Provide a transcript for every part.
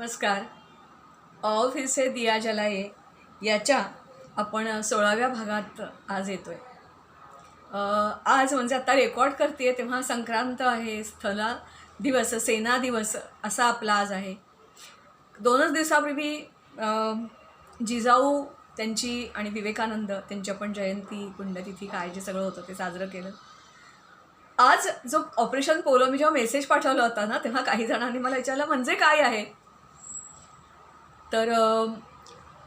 नमस्कार. और फिर से दिया जलाए याच्या आपण 16व्या भागात आज येतोय. आज म्हणजे आता रेकॉर्ड करते तेव्हा संक्रांत आहे, स्थला दिवस, सेना दिवस असा आपला आज आहे. 2च दिवसापूर्वी जिजाऊ त्यांची आणि विवेकानंद त्यांची आपण जयंती, पुण्यतिथी काय जे सगळं होतं ते साजरं केलं. आज जो ऑपरेशन पोलो मी जेव्हा मेसेज पाठवला होता ना, तेव्हा काही जणांनी मला विचारलं म्हणजे काय आहे. तर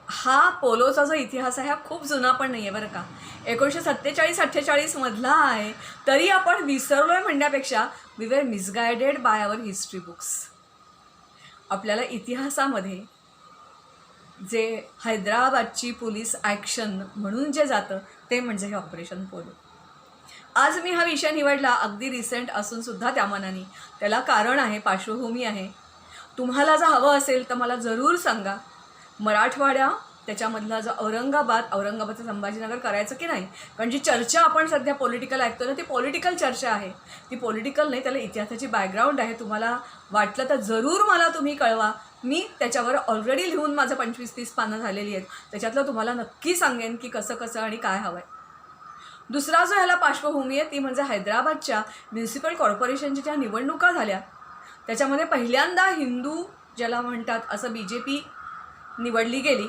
हा पोलोचा जो इतिहास आहे हा खूप जुना पण नाही आहे बरं का. 1947-48 मधला आहे, तरी आपण विसरलो आहे म्हणण्यापेक्षा we were misguided by our history books. आपल्याला इतिहासामध्ये जे हैदराबादची पोलीस ॲक्शन म्हणून जे जातं ते म्हणजे हे ऑपरेशन पोलो. आज मी हा विषय निवडला अगदी रिसेंट असूनसुद्धा त्या मनाने. त्याला कारण आहे, पार्श्वभूमी आहे. तुम्हाला जर हवं असेल तर मला जरूर सांगा. मराठवाडा त्याच्यामधला जो औरंगाबादचं संभाजीनगर करायचं की नाही, कारण जी चर्चा आपण सध्या पॉलिटिकल ऐकतो ना ती पॉलिटिकल चर्चा आहे. ती पॉलिटिकल नाही, त्याला इतिहासाची बॅकग्राऊंड आहे. तुम्हाला वाटलं तर जरूर मला तुम्ही कळवा. मी त्याच्यावर ऑलरेडी लिहून माझं 25-30 पानं झालेली आहेत. त्याच्यातलं तुम्हाला नक्की सांगेन की कसं कसं आणि काय हवं आहे. दुसरा जो ह्याला पार्श्वभूमी आहे ती म्हणजे हैदराबादच्या म्युन्सिपल कॉर्पोरेशनच्या ज्या निवडणुका झाल्या त्याच्यामध्ये पहिल्यांदा हिंदू ज्याला म्हणतात असं BJP निवडली गेली.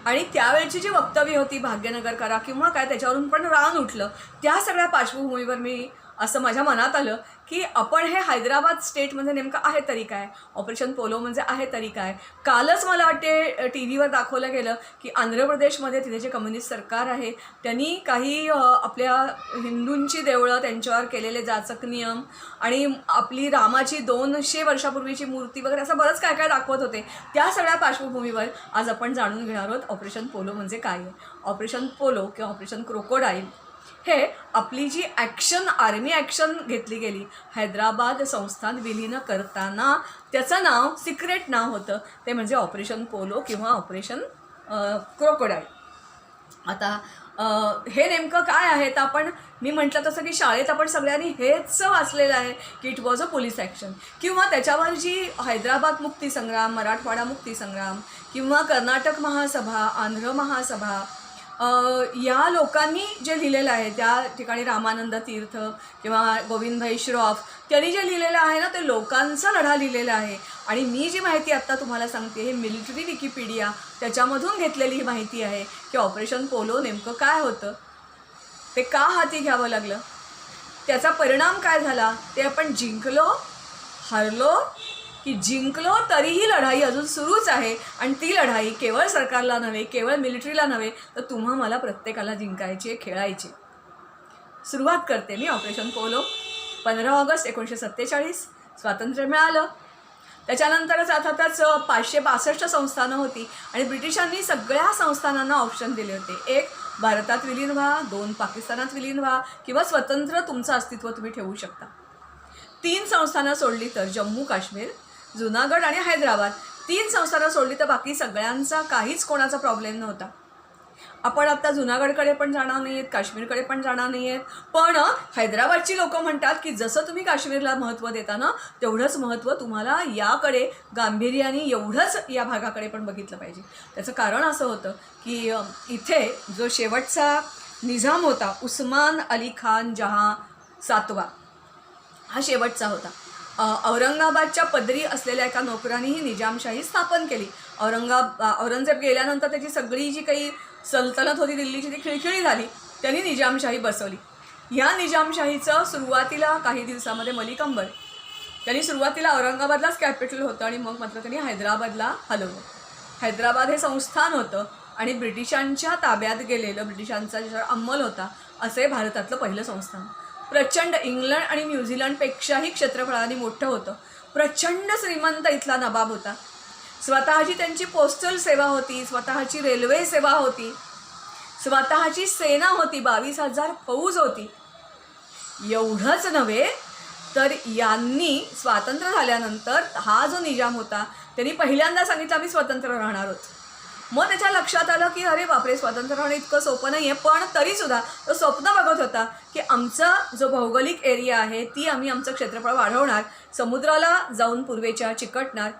आणि त्यावेळची जी वक्तव्य होती भाग्यनगर करा किंवा काय त्याच्यावरून पण रान उठलं. त्या सगळ्या पार्श्वभूमीवर मी असं माझ्या मनात आलं की आपण हे हैदराबाद स्टेटमध्ये नेमकं आहे तरी काय, ऑपरेशन पोलो म्हणजे आहे तरी काय. कालच मला वाटते TV वर दाखवलं गेलं की आंध्र प्रदेशमध्ये तिथे जे कम्युनिस्ट सरकार आहे त्यांनी काही आपल्या हिंदूंची देवळं त्यांच्यावर केलेले जाचक नियम आणि आपली रामाची 200 वर्षापूर्वीची मूर्ती वगैरे असं बरंच काय काय दाखवत होते. त्या सगळ्या पार्श्वभूमीवर आज आपण जाणून घेणार आहोत ऑपरेशन पोलो म्हणजे काय आहे. ऑपरेशन पोलो किंवा ऑपरेशन क्रोकोडाईल हे आपली जी आर्मी ॲक्शन घेतली गेली हैदराबाद संस्थान विलीन करताना त्याचं नाव सिक्रेट नाव होतं ते म्हणजे ऑपरेशन पोलो किंवा ऑपरेशन क्रोकोडाईल. आता हे नेमकं काय आहे तर मी म्हटलं तसं की शाळेत आपण सगळ्यांनी हेच वाचलेलं आहे की it was a police action किंवा त्याच्यावर जी हैदराबाद मुक्तीसंग्राम, मराठवाडा मुक्तीसंग्राम किंवा कर्नाटक महासभा, आंध्र महासभा या लोकांनी जे लिहिलेलं आहे त्या ठिकाणी रामानंद तीर्थ किंवा गोविंदभाई श्रॉफ त्यांनी जे लिहिलेलं आहे ना ते लोकांचा लढा लिहिलेला आहे. आणि मी जी माहिती आत्ता तुम्हाला सांगते हे मिलिटरी विकिपीडिया त्याच्यामधून घेतलेली ही माहिती आहे की ऑपरेशन पोलो नेमकं काय होतं, ते का हाती घ्यावं लागलं, त्याचा परिणाम काय झाला, ते आपण जिंकलो, हरलो की जिंकलो तरीही लढाई अजून सुरूच आहे. आणि ती लढाई केवळ सरकारला नव्हे, केवळ मिलिटरीला नव्हे, तर तुम्हा मला प्रत्येकाला जिंकायची आहे, खेळायची. सुरुवात करते मी. ऑपरेशन पोलो 15 ऑगस्ट 1947 स्वातंत्र्य मिळालं. त्याच्यानंतरच अर्थातच 562 संस्थानं होती आणि ब्रिटिशांनी सगळ्या संस्थानांना ऑप्शन दिले होते. 1 भारतात विलीन व्हा, 2 पाकिस्तानात विलीन व्हा किंवा स्वतंत्र तुमचं अस्तित्व तुम्ही ठेवू शकता. 3 संस्थानं सोडली तर जम्मू काश्मीर, जुनागड आणि हैदराबाद 3 संस्थानं सोडली तर बाकी सगळ्यांचा काहीच कोणाचा प्रॉब्लेम नव्हता. आपण आत्ता जुनागडकडे पण जाणार नाही आहेत, काश्मीरकडे पण जाणार नाही आहेत. पण हैदराबादची लोकं म्हणतात की जसं तुम्ही काश्मीरला महत्त्व देता ना तेवढंच महत्त्व तुम्हाला याकडे गांभीर्याने एवढंच या भागाकडे पण बघितलं पाहिजे. त्याचं कारण असं होतं की इथे जो शेवटचा निजाम होता उस्मान अली खान जहाँ 7वा हा शेवटचा होता. औरंगाबादच्या पदरी असलेल्या एका नोकरांनी ही निजामशाही स्थापन केली. औरंगजेब गेल्यानंतर त्याची सगळी जी काही सल्तनत होती दिल्लीची ती खिळखिळी झाली. त्यांनी निजामशाही बसवली. या निजामशाहीचं सुरुवातीला काही दिवसामध्ये मलिक अंबर त्यांनी सुरुवातीला औरंगाबादलाच कॅपिटल होतं आणि मग मात्र त्यांनी हैदराबादला हलवलं. हैदराबाद हे संस्थान होतं आणि ब्रिटिशांच्या ताब्यात गेलेलं, ब्रिटिशांचा ज्याच्यावर अंमल होता असे भारतातलं पहिलं संस्थान. प्रचंड इंग्लंड आणि न्यूझीलंडपेक्षाही क्षेत्रफळाने मोठं होतं. प्रचंड श्रीमंत इथला नवाब होता. स्वतःची त्यांची पोस्टल सेवा होती, स्वतःची रेल्वे सेवा होती, स्वतःची सेना होती, 22,000 फौज होती. एवढंच नव्हे तर यांनी स्वातंत्र्य झाल्यानंतर हा जो निजाम होता त्यांनी पहिल्यांदा सांगितलं आम्ही स्वतंत्र राहणार आहोत. मग त्याच्या लक्षात आलं की अरे बापरे, स्वातंत्र्य राहणं इतकं सोपं नाही आहे. पण तरीसुद्धा तो स्वप्न बघत होता की आमचा जो भौगोलिक एरिया आहे ती आम्ही आमचं क्षेत्रफळ वाढवणार, समुद्राला जाऊन पूर्वेच्या चिकटणार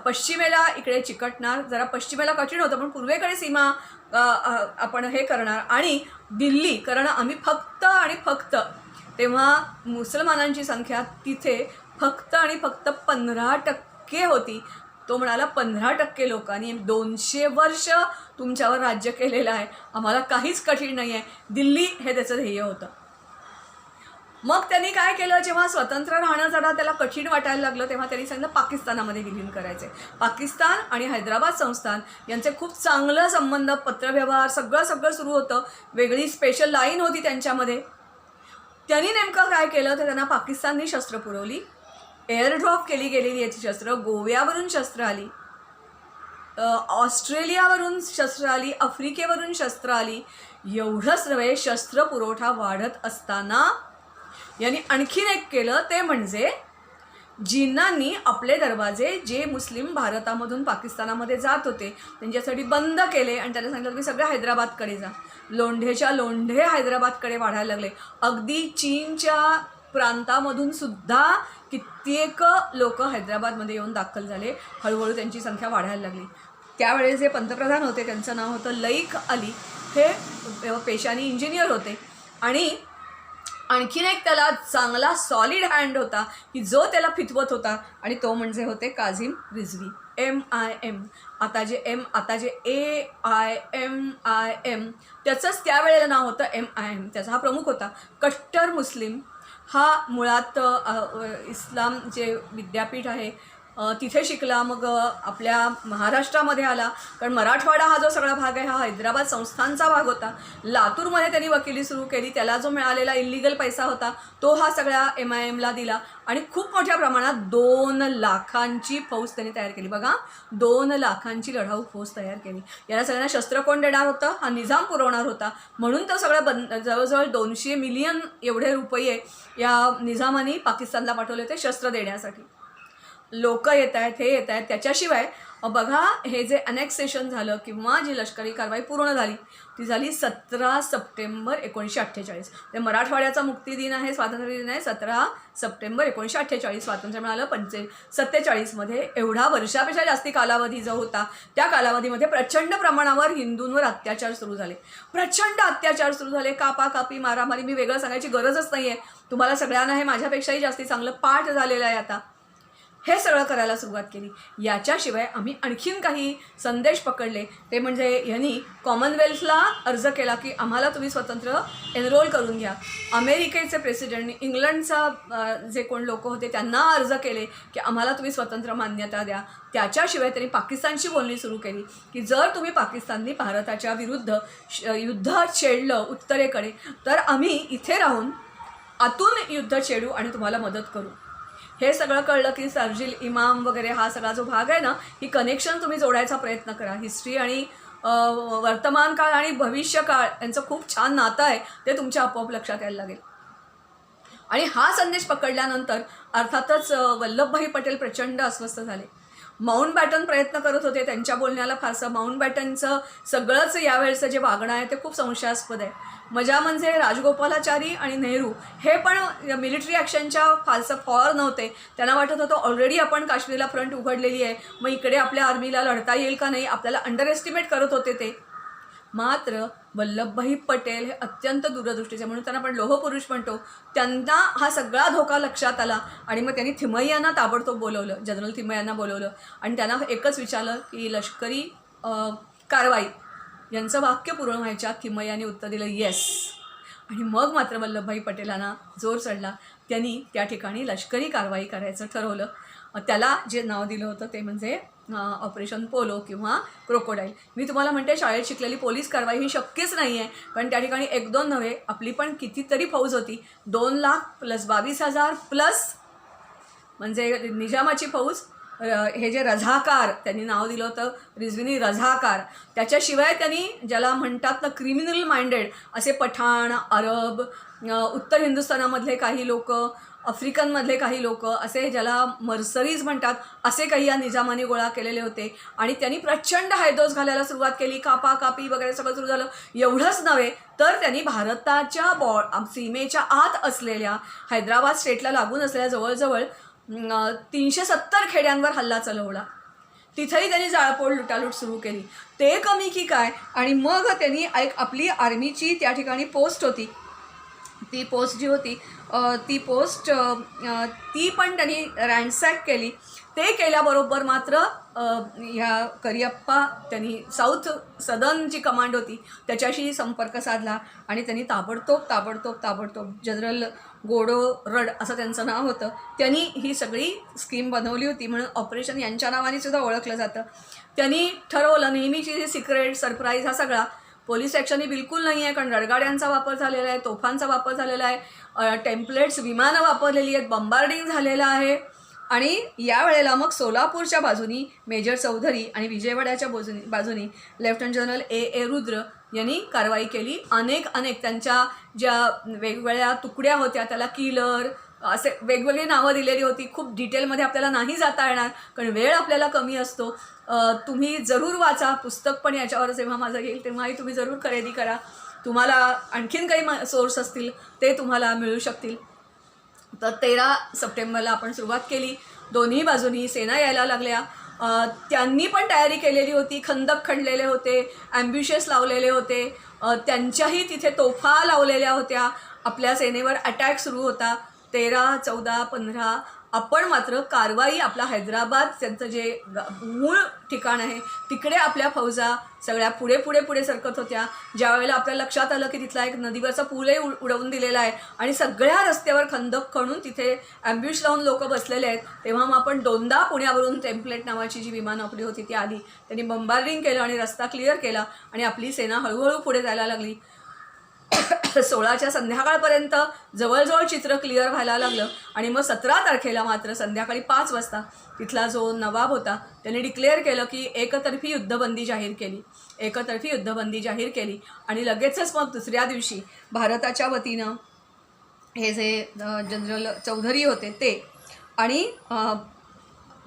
पश्चिमेला इकडे चिकटणार, जरा पश्चिमेला कठीण होतं पण पूर्वेकडे सीमा आपण हे करणार आणि दिल्ली, कारण आम्ही फक्त आणि फक्त तेव्हा मुसलमानांची संख्या तिथे फक्त आणि फक्त 15% होती. तो म्हणाला 15% लोकांनी 200 वर्ष तुमच्यावर राज्य केलेलं आहे, आम्हाला काहीच कठीण नाही आहे. दिल्ली हे त्याचं ध्येय होतं. मग त्यांनी काय केलं, जेव्हा स्वतंत्र राहणं जरा त्याला कठीण वाटायला लागलं तेव्हा त्यांनी सांगितलं पाकिस्तानामध्ये विलीन करायचे. पाकिस्तान आणि हैदराबाद संस्थान यांचे खूप चांगलं संबंध, पत्रव्यवहार सगळं सुरू होतं. वेगळी स्पेशल लाईन होती त्यांच्यामध्ये. त्यांनी नेमकं काय केलं तर त्यांना पाकिस्ताननी शस्त्र पुरवली, एअरड्रॉप केली गेलेली याची शस्त्र, गोव्यावरून शस्त्र आली, ऑस्ट्रेलियावरून शस्त्र आली, आफ्रिकेवरून शस्त्र आली. एवढंच नव्हे, शस्त्र पुरवठा वाढत असताना यांनी आणखीन एक केलं, ते म्हणजे जिन्नांनी आपले दरवाजे जे मुस्लिम भारतामधून पाकिस्तानामध्ये जात होते त्यांच्यासाठी बंद केले आणि त्यांना सांगितलं की सगळे हैदराबादकडे जा. लोंढेच्या लोंढे हैदराबादकडे वाढायला लागले. अगदी चीनच्या प्रांतामधून सुद्धा कित्येक लोक हैदराबादमध्ये येऊन दाखल झाले. हळूहळू त्यांची संख्या वाढायला लागली. त्यावेळेस जे पंतप्रधान होते त्यांचं नाव होतं लईक अली. हे पेशाने इंजिनियर होते आणि आणखीन एक त्याला चांगला सॉलिड हँड होता की जो त्याला फितवत होता आणि तो म्हणजे होते काझिम रिझवी. MIM, आता जे AIMIM त्याचंच त्यावेळेला नाव होतं MIM. त्याचा हा प्रमुख होता. कट्टर मुस्लिम, हा मुळात इस्लाम जे विद्यापीठ आहे तिथे शिकला. मग आपल्या महाराष्ट्रामध्ये आला, कारण मराठवाडा हा जो सगळा भाग आहे हा हैदराबाद संस्थानचा भाग होता. लातूरमध्ये त्यांनी वकिली सुरू केली. त्याला जो मिळालेला इल्लिगल पैसा होता तो हा सगळ्या MIMला दिला आणि खूप मोठ्या प्रमाणात 2 लाखांची फौज त्यांनी तयार केली. बघा, 2 लाखांची लढाऊ फौज तयार केली. याला सगळ्यांना शस्त्र कोण देणार होतं? हा निजाम पुरवणार होता. म्हणून तो सगळं जवळजवळ 200 मिलियन एवढे रुपये या निजामाने पाकिस्तानला पाठवले होते शस्त्र देण्यासाठी. लोक येत आहेत, हे येत आहेत. त्याच्याशिवाय बघा, हे जे अनेक्सेशन झालं किंवा जी लष्करी कारवाई पूर्ण झाली ती झाली 17 सप्टेंबर 1948. ते मराठवाड्याचा मुक्तिदिन आहे, स्वातंत्र्य दिन आहे. 17 सप्टेंबर 1948 स्वातंत्र्य मिळालं. 47मध्ये एवढा वर्षापेक्षा जास्ती कालावधी जो होता त्या कालावधीमध्ये प्रचंड प्रमाणावर हिंदूंवर अत्याचार सुरू झाले. प्रचंड अत्याचार सुरू झाले, कापाकापी, मारामारी. मी वेगळं सांगायची गरजच नाही आहे, तुम्हाला सगळ्यांना हे माझ्यापेक्षाही जास्ती चांगलं पाठ झालेलं आहे. आता हे सगळं करायला सुरुवात केली. याच्याशिवाय आम्ही आणखीन काही संदेश पकडले, ते म्हणजे यांनी कॉमनवेल्थला अर्ज केला की आम्हाला तुम्ही स्वतंत्र एनरोल करून घ्या. अमेरिकेचे प्रेसिडेंट, इंग्लंडचा जे कोण लोक होते त्यांना अर्ज केले की आम्हाला तुम्ही स्वतंत्र मान्यता द्या. त्याच्याशिवाय त्यांनी पाकिस्तानशी बोलणी सुरू केली की जर तुम्ही पाकिस्ताननी भारताच्या विरुद्ध युद्ध छेडलं उत्तरेकडे तर आम्ही इथे राहून आतून युद्ध छेडू आणि तुम्हाला मदत करू. हे सगळं कळलं की सर्जिल इमाम वगैरे हा सगळा जो भाग आहे ना, ही कनेक्शन तुम्ही जोडायचा प्रयत्न करा. हिस्ट्री आणि वर्तमान काळ आणि भविष्यकाळ यांचं खूप छान नातं आहे, ते तुमच्या आपोआप लक्षात यायला लागेल. आणि हा संदेश पकडल्यानंतर अर्थातच वल्लभभाई पटेल प्रचंड अस्वस्थ झाले. माउंटबॅटन प्रयत्न करत होते त्यांच्या बोलण्याला फारसं. माउंटबॅटनचं सगळंच यावेळेचं जे वागणं आहे ते खूप संशयास्पद आहे. मजा म्हणजे राजगोपालाचारी आणि नेहरू हे पण मिलिटरी ॲक्शनच्या फारसं फॉर नव्हते. त्यांना वाटत होतं ऑलरेडी आपण काश्मीरला फ्रंट उघडलेली आहे, मग इकडे आपल्या आर्मीला लढता येईल का नाही, आपल्याला अंडर एस्टिमेट करत होते ते. मात्र वल्लभभाई पटेल हे अत्यंत दूरदृष्टीचे, म्हणून त्यांना आपण लोहपुरुष म्हणतो. त्यांना हा सगळा धोका लक्षात आला आणि मग त्यांनी थिमय्यांना ताबडतोब बोलवलं, जनरल थिमय्यांना बोलवलं आणि त्यांना एकच विचारलं की लष्करी कारवाई यांचं वाक्य पूर्ण व्हायच्या. थिमय्यांनी उत्तर दिलं येस. आणि मग मात्र वल्लभभाई पटेलांना जोर चढला. त्यांनी त्या ठिकाणी लष्करी कारवाई करायचं ठरवलं. त्याला जे नाव दिलं होतं ते म्हणजे ऑपरेशन पोलो किंवा क्रोकोडाईल. मी तुम्हाला म्हणते शाळेत शिकलेली पोलीस कारवाई ही शक्यच नाही आहे, कारण त्या ठिकाणी 1-2 नव्हे, आपली पण कितीतरी फौज होती. 2 लाख प्लस 22,000 प्लस म्हणजे निजामाची फौज. हे जे रझाकार त्यांनी नाव दिलं होतं रिझवीनी रझाकार. त्याच्याशिवाय त्यांनी ज्याला म्हणतात ना क्रिमिनल माइंडेड असे पठाण, अरब, उत्तर हिंदुस्थानामधले काही लोक, आफ्रिकनमधले काही लोक, असे ज्याला मर्सरीज म्हणतात, असे काही या निजामाने गोळा केलेले होते. आणि त्यांनी प्रचंड हैदोस घालायला सुरुवात केली. कापाकापी वगैरे सगळं सुरू झालं. एवढंच नव्हे तर त्यांनी भारताच्या सीमेच्या आत असलेल्या हैदराबाद स्टेटला लागून असलेल्या जवळजवळ 370 खेड्यांवर हल्ला चढवला. तिथेही त्यांनी जाळपोळ लुटालूट सुरू केली. ते कमी की काय, आणि मग त्यांनी आपली आर्मीची त्या ठिकाणी पोस्ट होती, ती पोस्ट जी होती ती पोस्ट ती पण त्यांनी रॅन्सॅक केली. ते केल्याबरोबर मात्र ह्या करियप्पा त्यांनी साऊथ सदर्न जी कमांड होती त्याच्याशी संपर्क साधला आणि त्यांनी ताबडतोब जनरल गोडो रड असं त्यांचं नाव होतं, त्यांनी ही सगळी स्कीम बनवली होती. म्हणून ऑपरेशन यांच्या नावाने सुद्धा ओळखलं जातं. त्यांनी ठरवलं नेहमीची सिक्रेट सरप्राईज हा सगळा पोलीस ॲक्शनही बिलकुल नाही आहे, कारण रणगाड्यांचा वापर झालेला आहे, तोफांचा वापर झालेला आहे, टेम्पलेट्स विमानं वापरलेली आहेत, बंबार्डिंग झालेलं आहे. आणि यावेळेला मग सोलापूरच्या बाजूनी मेजर चौधरी आणि विजयवाड्याच्या बाजूनी लेफ्टनंट जनरल ए रुद्र यांनी कारवाई केली. अनेक त्यांच्या ज्या वेगवेगळ्या तुकड्या होत्या त्याला किलर असे वेगवेगळी नावं दिलेली होती. खूप डिटेलमध्ये आपल्याला नाही जाता येणार कारण वेळ आपल्याला कमी असतो. तुम्ही जरूर वाचा पुस्तक, पण याच्यावर जेव्हा माझं येईल तेव्हाही तुम्ही जरूर खरेदी करा. तुम्हाला आणखीन काही सोर्स असतील ते तुम्हाला मिळू शकतील. तर 13 सप्टेंबरला आपण सुरुवात केली. दोन्ही बाजूनी सेना यायला लागल्या. त्यांनी पण तयारी केलेली होती, खंदक खणलेले होते, ॲम्ब्युशस लावलेले होते, त्यांच्याही तिथे तोफा लावलेल्या होत्या. आपल्या सेनेवर अटॅक सुरू होता. 13, 14, 15 आपण मात्र कारवाई आपला हैदराबाद त्यांचं जे मूळ ठिकाण आहे तिकडे आपल्या फौजा सगळ्या पुढे सरकत होत्या. ज्यावेळेला आपल्या लक्षात आलं की तिथला एक नदीवरचा पूलही उडवून दिलेला आहे आणि सगळ्या रस्त्यावर खंदक खणून तिथे ॲम्ब्युश लावून लोक बसलेले आहेत, तेव्हा मग आपण दोनदा पुण्यावरून टेम्पलेट नावाची जी विमानं आपली होती ती आली. त्यांनी बंबार्डिंग केलं आणि रस्ता क्लिअर केला आणि आपली सेना हळूहळू पुढे जायला लागली. 16च्या संध्याकाळपर्यंत जवळजवळ चित्र क्लिअर व्हायला लागलं आणि मग 17 तारखेला मात्र संध्याकाळी 5 वाजता तिथला जो नवाब होता त्याने डिक्लेअर केलं की एकतर्फी युद्धबंदी जाहीर केली आणि लगेचच मग दुसऱ्या दिवशी भारताच्या वतीनं हे जे जनरल चौधरी होते ते आणि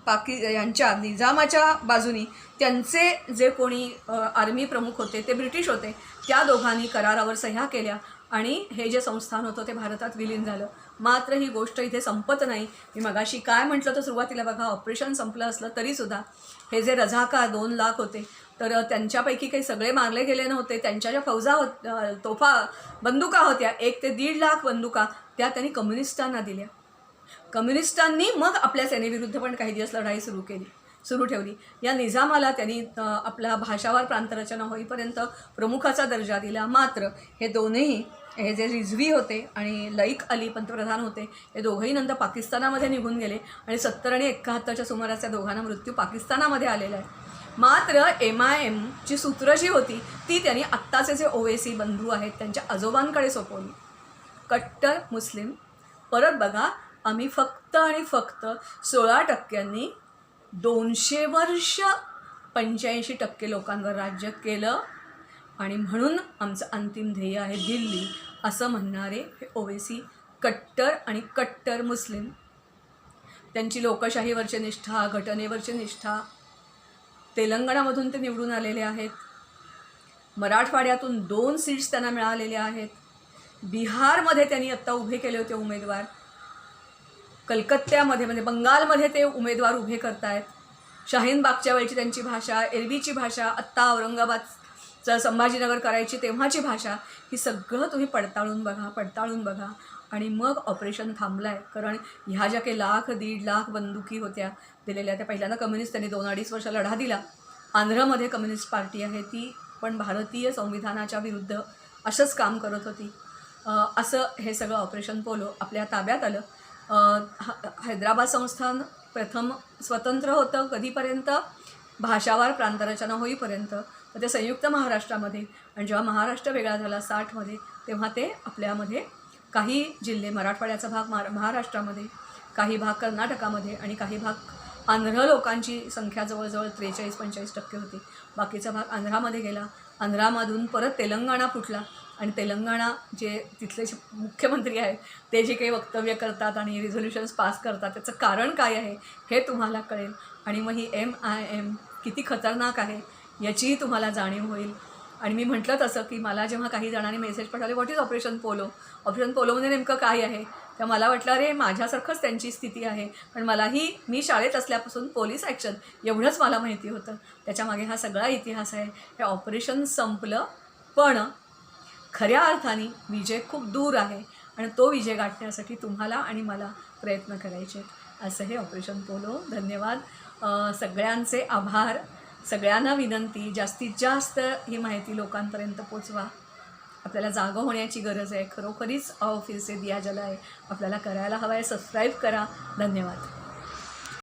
यांच्या निजामाच्या बाजूनी त्यांचे जे कोणी आर्मी प्रमुख होते ते ब्रिटिश होते, त्या दोघांनी करारावर सह्या केल्या आणि हे जे संस्थान होतं ते भारतात विलीन झालं. मात्र ही गोष्ट इथे संपत नाही. मी मगाशी काय म्हटलं तर सुरुवातीला बघा, ऑपरेशन संपलं असलं तरीसुद्धा हे जे रझाकार 2 लाख होते तर त्यांच्यापैकी काही सगळे मारले गेले नव्हते. त्यांच्या ज्या फौजा तोफा बंदुका होत्या 1 ते 1.5 लाख बंदुका त्या त्यांनी कम्युनिस्टांना दिल्या. कम्युनिस्टांनी मग आपल्या सेनेविरुद्ध पण काही दिवस लढाई सुरू ठेवली. या निजामाला त्यांनी आपला भाषावार प्रांतरचना होईपर्यंत प्रमुखाचा दर्जा दिला. मात्र हे दोन्ही हे जे रिझवी होते आणि लईक अली पंतप्रधान होते हे दोघंही नंतर पाकिस्तानामध्ये निघून गेले आणि 70 आणि 71च्या सुमारास त्या दोघांना मृत्यू पाकिस्तानामध्ये आलेला आहे. मात्र MIMची सूत्र जी होती ती त्यांनी आत्ताचे जे ओवेसी बंधू आहेत त्यांच्या आजोबांकडे सोपवली. कट्टर मुस्लिम. परत बघा, आम्ही फक्त 16% 200 वर्ष 85% लोकांवर राज्य केलं आणि म्हणून आमचं अंतिम ध्येय आहे दिल्ली असं म्हणणारे हे ओवेसी कट्टर मुस्लिम. त्यांची लोकशाहीवरची निष्ठा, घटनेवरची निष्ठा. तेलंगणामधून ते निवडून आलेले आहेत. मराठवाड्यातून 2 सीट्स त्यांना मिळालेल्या आहेत. बिहारमध्ये त्यांनी आत्ता उभे केले होते उमेदवार. कलकत्त्यामध्ये म्हणजे बंगालमध्ये ते उमेदवार उभे करतायत. शाहीन बागच्या वेळची त्यांची भाषा, एरवीची भाषा, आत्ता औरंगाबादचं संभाजीनगर करायची तेव्हाची भाषा, ही सगळं तुम्ही पडताळून बघा आणि मग ऑपरेशन थांबलं आहे. कारण ह्या ज्या काही 1.5 लाख बंदुकी होत्या दिलेल्या त्या पहिल्यांदा कम्युनिस्ट त्यांनी 2-2.5 वर्ष लढा दिला. आंध्रमध्ये कम्युनिस्ट पार्टी आहे ती पण भारतीय संविधानाच्या विरुद्ध असंच काम करत होती. असं हे सगळं ऑपरेशन पोलो आपल्या ताब्यात आलं. हैदराबाद संस्थान प्रथम स्वतंत्र होतं कधीपर्यंत, भाषावार प्रांतरचना होईपर्यंत. तर ते संयुक्त महाराष्ट्रामध्ये, आणि जेव्हा महाराष्ट्र वेगळा झाला 60मध्ये तेव्हा ते आपल्यामध्ये काही जिल्हे, मराठवाड्याचा भाग महाराष्ट्रामध्ये, काही भाग कर्नाटकामध्ये आणि काही भाग आंध्र लोकांची संख्या जवळजवळ 43-45% होती. बाकीचा भाग आंध्रामध्ये गेला. आंध्रामधून परत तेलंगणा फुटला आणि तेलंगणा जे तिथले मुख्यमंत्री आहेत ते जे काही वक्तव्य करतात आणि रिझोल्युशन्स पास करतात त्याचं कारण काय आहे हे तुम्हाला कळेल. आणि मग ही MIM किती खतरनाक आहे याचीही तुम्हाला जाणीव होईल. आणि मी म्हटलं तसं की मला जेव्हा काही जणांनी मेसेज पाठवले what is operation polo, operation पोलोमध्ये नेमकं काय आहे, तेव्हा मला वाटलं अरे माझ्यासारखंच त्यांची स्थिती आहे. पण मलाही मी शाळेत असल्यापासून पोलीस ॲक्शन एवढंच मला माहिती होतं. त्याच्यामागे हा सगळा इतिहास आहे. हे ऑपरेशन संपलं, पण खऱ्या अर्थाने विजय खूप दूर आहे आणि तो विजय गाठण्यासाठी तुम्हाला आणि मला प्रयत्न करायचे आहेत. असं हे ऑपरेशन पोलो. धन्यवाद. सगळ्यांचे आभार. सगळ्यांना विनंती, जास्तीत जास्त ही माहिती लोकांपर्यंत पोचवा. आपल्याला जागं होण्याची गरज आहे. खरोखरीच फिर से दिया जलाए आपल्याला करायला हवं आहे. सबस्क्राईब करा. धन्यवाद.